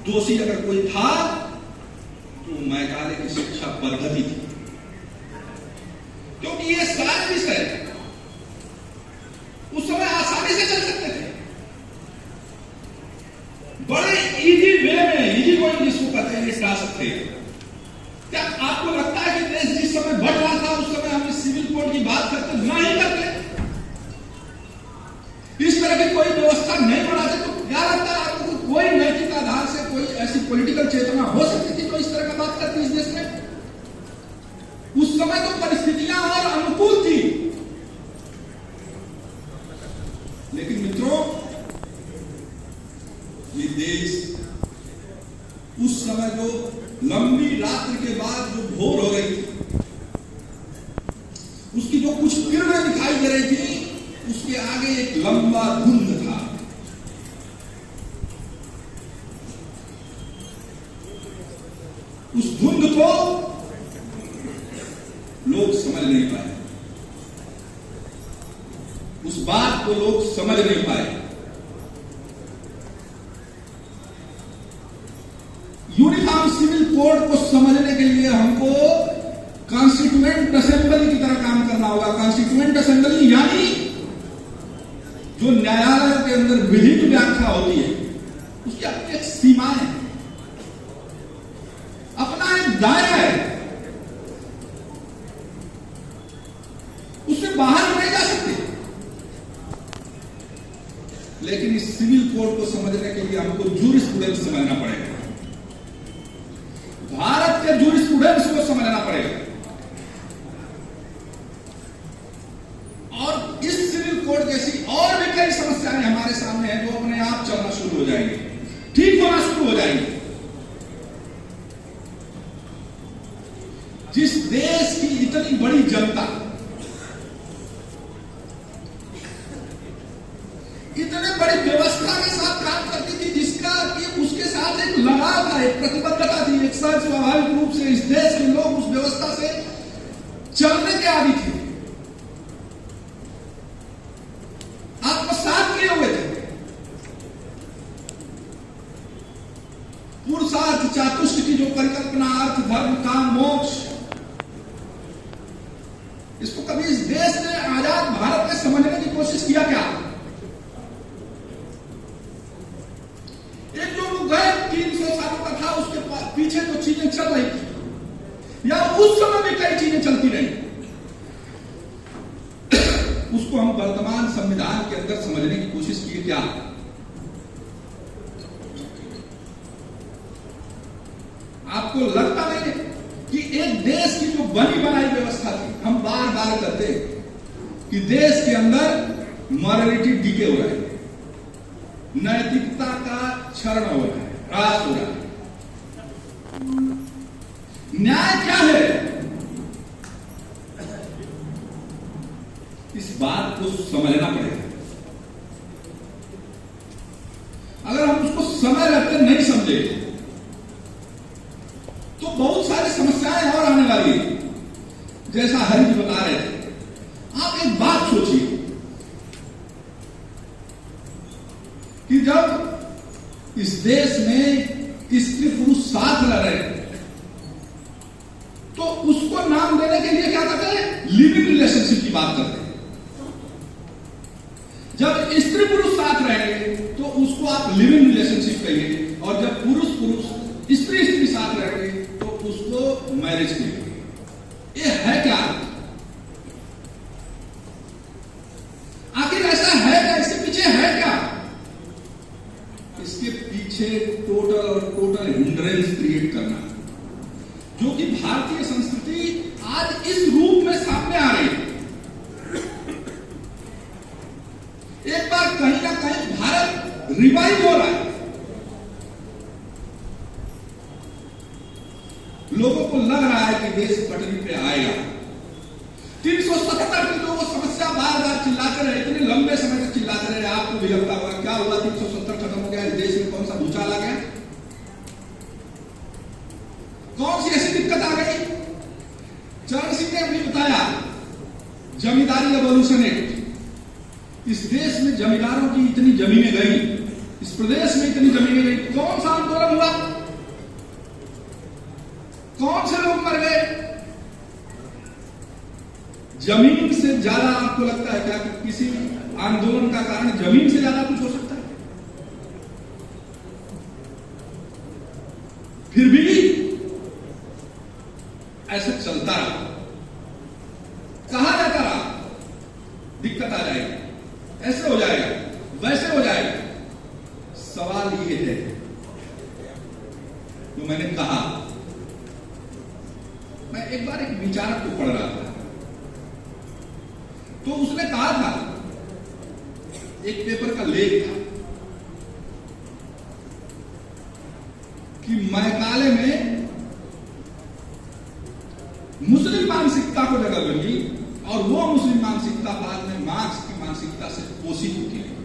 दोषी अगर कोई था तो मैकाले की शिक्षा पद्धति थी, क्योंकि ये सारे विषय उस समय आसानी से चल सकते थे, बड़े इजी वे में, इजी गोइंग जिसको कहते हैं, निपटा सकते हैं। क्या आपको लगता है कि देश जिस समय बढ़ रहा था उस समय हम इस सिविल कोड की बात करते नहीं करते, इस तरह की कोई व्यवस्था नहीं बनाते, तो क्या लगता है आपको कोई नैतिक आधार से कोई ऐसी पॉलिटिकल चेतना हो सकती थी तो इस तरह का बात करती इस देश में? उस समय तो परिस्थितियां और अनुकूल थी। लेकिन मित्रों, ये देश उस समय जो लंबी रात्रि के बाद जो भोर हो रही थी, उसकी जो कुछ किरणें दिखाई दे रही थी, उसके आगे एक लंबा धुंध था। उस धुंध को लोग समझ नहीं पाए, उस बात को लोग समझ नहीं पाए। यूनिफॉर्म सिविल कोड को समझने के लिए हमको कॉन्स्टिट्यूएंट असेंबली की तरह काम करना होगा। कॉन्स्टिट्यूएंट असेंबली यानी जो न्यायालय के अंदर विधिक व्याख्या होती है, उसकी अपनी एक सीमाएं हैं, अपना एक दायरा है, उससे बाहर नहीं जा सकते। लेकिन इस सिविल कोड को समझने के लिए हमको जूरिस्प्रूडेंस समझना पड़ेगा, भारत के जूरिस्प्रूडेंस को समझना पड़ेगा। और इस सिविल कोड जैसी और भी कई समस्याएं हमारे सामने हैं जो अपने आप चलना शुरू हो जाएंगे, ठीक होना शुरू हो जाएंगे। जिस देश की इतनी बड़ी जनता इतने बड़ी व्यवस्था के साथ काम करती थी, जिसका कि उसके साथ एक लगाव था, एक प्रतिबद्धता थी, एक सहज स्वाभाविक रूप से इस देश के लोग उस व्यवस्था से चलने के आदी थे, आत्मसात किए हुए थे। पुरुषार्थ चातुष्ट की जो परिकल्पना, अर्थ धर्म काम मोक्ष, इसको कभी इस देश ने, आजाद भारत में समझने की कोशिश किया क्या? एक जो गए 300 सालों का था, उसके पीछे जो चीजें चल रही थी या उस समय में कई चीजें चलती रही, उसको हम वर्तमान संविधान के अंदर समझने की कोशिश की क्या? आपको लगता नहीं कि एक देश की जो बनी बनाई व्यवस्था थी, हम बार बार कहते हैं कि देश के अंदर मॉरलिटी डीके हो रहा है, नैतिकता का क्षरण हो रहा है, ह्रास हो रहा है। न्याय क्या है? इस बात को समझना पड़ेगा। अगर हम उसको समय रहते नहीं समझे तो बहुत सारी समस्याएं और आने वाली है। जैसा हरि जी बता रहे थे, आप एक बात सोचिए कि जब इस देश में स्त्री पुरुष साथ रह रहे हैं तो उसको नाम देने के लिए क्या करते हैं? लिविंग रिलेशनशिप की बात करते हैं। जब स्त्री पुरुष साथ रहेंगे तो उसको आप लिविंग रिलेशनशिप कहिए, और जब पुरुष पुरुष स्त्री स्त्री साथ रहेंगे तो उसको मैरिज कहिए। ये है क्या? आखिर ऐसा है क्या? इसके पीछे है क्या? इसके पीछे टोटल हिंड्रेंस क्रिएट करना, जो कि भारतीय संस्कृति आज इस रूप में सामने आ रही है। एक बार कहीं ना कहीं भारत रिवाइव हो रहा है, लोगों को लग रहा है कि देश पटरी पे आएगा। 370 की जो वो समस्या बार बार चिल्लाते रहे, इतने लंबे समय तक चिल्लाते रहे, आपको भी लगता होगा क्या हुआ? 370 खत्म हो गया, इस देश में कौन सा भूचाल आ गया? कौन सी ऐसी दिक्कत आ गई? चरण सिंह ने अभी बताया, जमींदारी एवोल्यूशन एक्ट। इस देश में जमींदारों की इतनी जमीनें गई इस प्रदेश में इतनी जमीनें गई, कौन सा आंदोलन हुआ, कौन से लोग मर गए? जमीन से ज्यादा आपको लगता है क्या कि किसी आंदोलन का कारण जमीन से ज्यादा कुछ हो सकता है? फिर भी ऐसा चलता रहा, कहा जाता रहा दिक्कत आ जाएगी, ऐसे हो जाएगा, वैसे हो जाएगा। सवाल ये है, तो मैंने कहा, मैं एक बार एक विचारक को पढ़ रहा था, तो उसने कहा था, एक पेपर का लेख था कि मैकाले में मुस्लिम मानसिकता को जगह मिली और वो मुस्लिम मानसिकता बाद में मार्क्स की मानसिकता से पोषित होती है।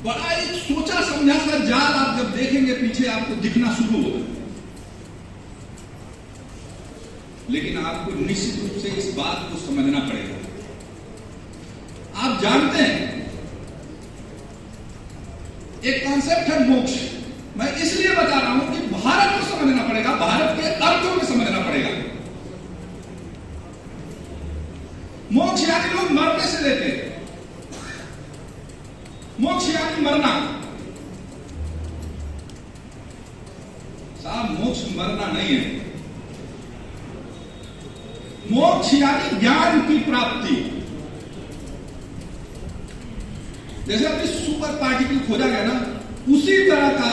बड़ा एक सोचा समझा सा जाल आप जब देखेंगे पीछे आपको दिखना शुरू होगा, लेकिन आपको निश्चित रूप से इस बात को समझना पड़ेगा। आप जानते हैं एक कॉन्सेप्ट है मोक्ष, मैं इसलिए बता रहा हूं कि भारत को समझना पड़ेगा, भारत के अर्थों में समझना पड़ेगा। मोक्ष यानी लोग मरने से लेते हैं, मोक्ष यानी मरना। साहब मोक्ष मरना नहीं है, मोक्ष यानी ज्ञान की प्राप्ति। जैसे अभी सुपर पार्टिकल खोजा गया ना, उसी तरह का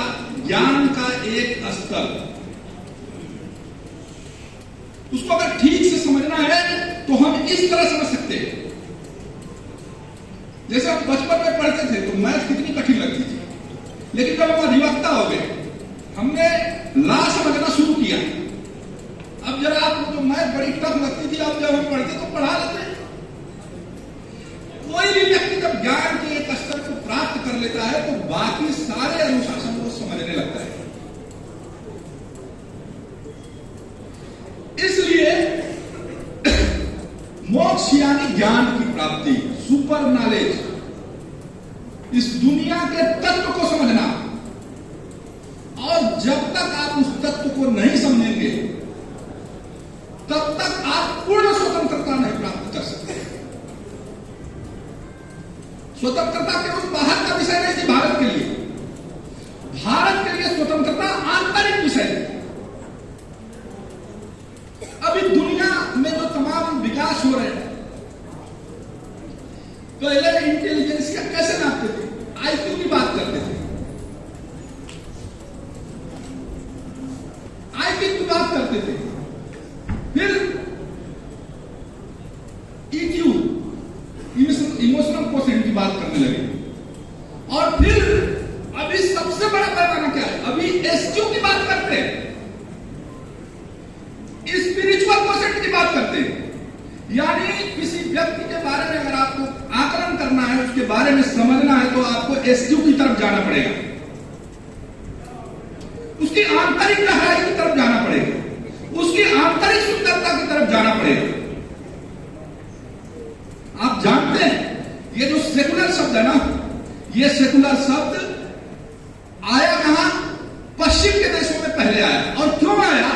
ज्ञान का एक स्तर, उसको अगर ठीक से समझना है तो हम इस तरह समझ सकते हैं। जैसे आप बचपन में पढ़ते थे तो मैथ कितनी कठिन लगती थी, लेकिन जब हम अधिवक्ता हो गए, हमने ला समझना शुरू किया। अब जरा आपको जो मैथ बड़ी टफ लगती थी, अब जब हम पढ़ते तो पढ़ा लेते। कोई भी व्यक्ति जब ज्ञान के एक स्तर को प्राप्त कर लेता है तो बाकी सारे अनुशासन को समझने लगता है। इसलिए मोक्ष यानी ज्ञान की प्राप्ति, सुपर नॉलेज, इस दुनिया के तत्व को समझना। और जब तक आप उस तत्व को नहीं समझेंगे तब तक आप पूर्ण स्वतंत्रता नहीं प्राप्त कर सकते। स्वतंत्रता केवल बाहर का विषय नहीं थी भारत के लिए, भारत के लिए स्वतंत्रता आंतरिक विषय है। अभी दुनिया में जो तमाम विकास हो रहे हैं, पहले इंटेलिजेंस का कैसे नापते थे? आईक्यू की बात करते थे, आईक्यू की बात करते थे, फिर ईक्यू, इमोशनल क्वोशेंट की बात करने लगे, और फिर अभी सबसे बड़ा पैमाना क्या है? अभी एसक्यू की बात करते हैं, स्पिरिचुअल क्वोशेंट की बात करते हैं। यानी किसी व्यक्ति के बारे में अगर आपको आकलन करना है, उसके बारे में समझना है, तो आपको एसक्यू की तरफ जाना पड़ेगा, उसकी आंतरिक गहराई की तरफ जाना पड़ेगा, उसकी आंतरिक सुंदरता की तरफ जाना पड़ेगा। आप जानते हैं ये जो सेकुलर शब्द है ना, ये सेकुलर शब्द आया कहां? पश्चिम के देशों में पहले आया। और क्यों आया?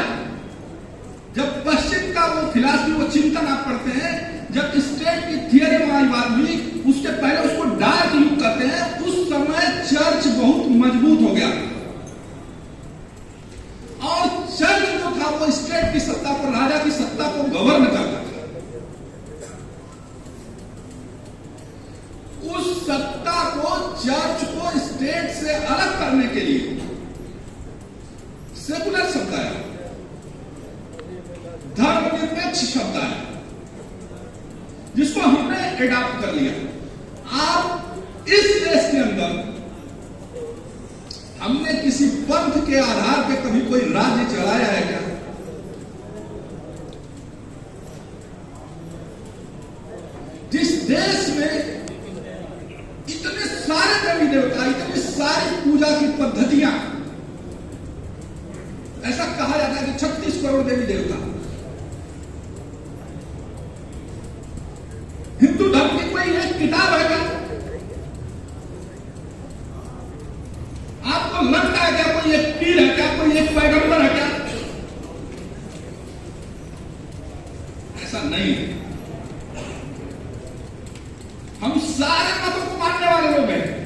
जब पश्चिम का वो फिलॉसफी, वो चिंतन आप पढ़ते हैं, जब स्टेट की थियरी वहां बात हुई, उसके पहले उसको डार्क युग कहते हैं। उस समय चर्च बहुत मजबूत हो गया और चर्च जो था वो स्टेट की सत्ता को, राजा की सत्ता को गवर्न करता था। उस सत्ता को, चर्च को स्टेट से अलग करने के लिए सेकुलर शब्द आया, धर्मनिरपेक्ष शब्द आया, जिसको हमने एडॉप्ट कर लिया। आप इस देश के अंदर हमने किसी पंथ के आधार पे कभी कोई राज्य चलाया है क्या? जिस देश में इतने सारे देवी देवता, इतनी सारी पूजा की पद्धतियां, ऐसा कहा जाता है कि 36 करोड़ देवी देवता। हिंदू धर्म की कोई एक किताब है क्या आपको लगता है क्या कोई एक पीर है, क्या कोई एक पैगंबर है क्या? ऐसा नहीं है। हम सारे मतों को मानने वाले लोग हैं।